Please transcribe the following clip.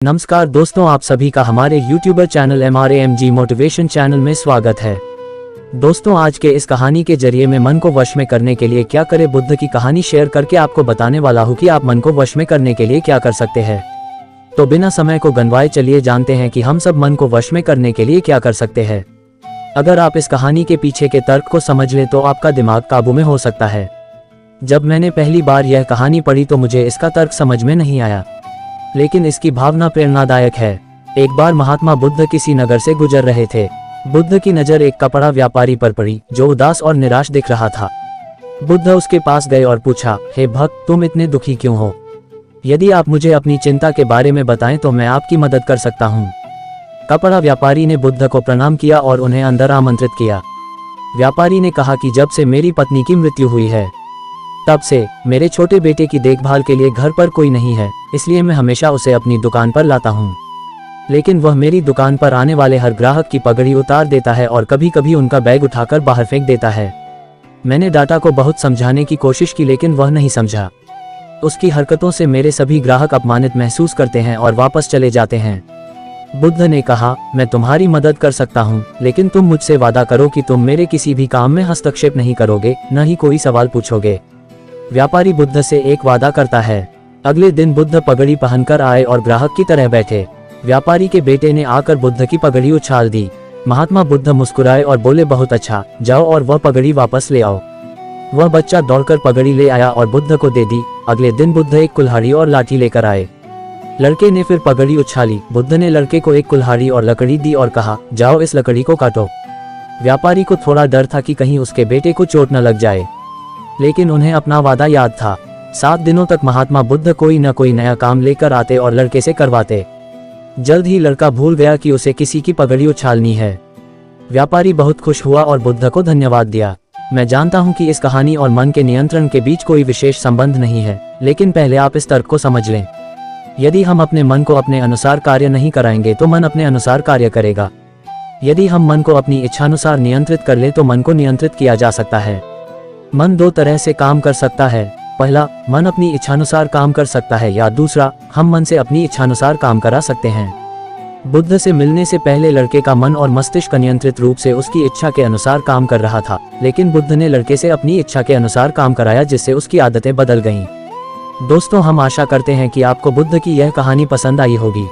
नमस्कार दोस्तों, आप सभी का हमारे YouTuber channel MRAMG motivation channel में स्वागत है। दोस्तों, आज के इस कहानी के जरिए मैं मन को वश में करने के लिए क्या करें बुद्ध की कहानी शेयर करके आपको बताने वाला हूँ कि आप मन को वश में करने के लिए क्या कर सकते हैं। तो बिना समय को गंवाए चलिए जानते हैं कि हम सब मन को वश में करने के लिए क्या कर सकते हैं। अगर आप इस कहानी के पीछे के तर्क को समझ लें तो आपका दिमाग काबू में हो सकता है। जब मैंने पहली बार यह कहानी पढ़ी तो मुझे इसका तर्क समझ में नहीं आया, लेकिन इसकी भावना प्रेरणादायक है। एक बार महात्मा बुद्ध किसी नगर से गुजर रहे थे। बुद्ध की नज़र एक कपड़ा व्यापारी पर पड़ी जो उदास और निराश दिख रहा था। बुद्ध उसके पास गए और पूछा, हे भक्त, तुम इतने दुखी क्यों हो? यदि आप मुझे अपनी चिंता के बारे में बताएं तो मैं आपकी मदद कर सकता हूँ। कपड़ा व्यापारी ने बुद्ध को प्रणाम किया और उन्हें अंदर आमंत्रित किया। व्यापारी ने कहा कि जब से मेरी पत्नी की मृत्यु हुई है तब से मेरे छोटे बेटे की देखभाल के लिए घर पर कोई नहीं है, इसलिए मैं हमेशा उसे अपनी दुकान पर लाता हूँ। लेकिन वह मेरी दुकान पर आने वाले हर ग्राहक की पगड़ी उतार देता है और कभी कभी उनका बैग उठाकर बाहर फेंक देता है। मैंने डाटा को बहुत समझाने की कोशिश की लेकिन वह नहीं समझा। उसकी हरकतों से मेरे सभी ग्राहक अपमानित महसूस करते हैं और वापस चले जाते हैं। बुद्ध ने कहा, मैं तुम्हारी मदद कर सकता हूँ, लेकिन तुम मुझसे वादा करो कि तुम मेरे किसी भी काम में हस्तक्षेप नहीं करोगे, न ही कोई सवाल पूछोगे। व्यापारी बुद्ध से एक वादा करता है। अगले दिन बुद्ध पगड़ी पहनकर आए और ग्राहक की तरह बैठे। व्यापारी के बेटे ने आकर बुद्ध की पगड़ी उछाल दी। महात्मा बुद्ध मुस्कुराए और बोले, बहुत अच्छा, जाओ और वह पगड़ी वापस ले आओ। वह बच्चा दौड़कर पगड़ी ले आया और बुद्ध को दे दी। अगले दिन बुद्ध एक कुल्हाड़ी और लाठी लेकर आए। लड़के ने फिर पगड़ी उछाली। बुद्ध ने लड़के को एक कुल्हाड़ी और लकड़ी दी और कहा, जाओ इस लकड़ी को काटो। व्यापारी को थोड़ा डर था कि कहीं उसके बेटे को चोट न लग जाए, लेकिन उन्हें अपना वादा याद था। 7 दिनों तक महात्मा बुद्ध कोई न कोई नया काम लेकर आते और लड़के से करवाते। जल्द ही लड़का भूल गया कि उसे किसी की पगड़ी उछालनी है। व्यापारी बहुत खुश हुआ और बुद्ध को धन्यवाद दिया। मैं जानता हूं कि इस कहानी और मन के नियंत्रण के बीच कोई विशेष संबंध नहीं है, लेकिन पहले आप इस तर्क को समझ लें। यदि हम अपने मन को अपने अनुसार कार्य नहीं कराएंगे तो मन अपने अनुसार कार्य करेगा। यदि हम मन को अपनी इच्छानुसार नियंत्रित कर ले तो मन को नियंत्रित किया जा सकता है। मन 2 तरह से काम कर सकता है। पहला, मन अपनी इच्छानुसार काम कर सकता है, या दूसरा, हम मन से अपनी इच्छानुसार काम करा सकते हैं। बुद्ध से मिलने से पहले लड़के का मन और मस्तिष्क नियंत्रित रूप से उसकी इच्छा के अनुसार काम कर रहा था, लेकिन बुद्ध ने लड़के से अपनी इच्छा के अनुसार काम कराया, जिससे उसकी आदतें बदल गईं। दोस्तों, हम आशा करते हैं कि आपको बुद्ध की यह कहानी पसंद आई होगी।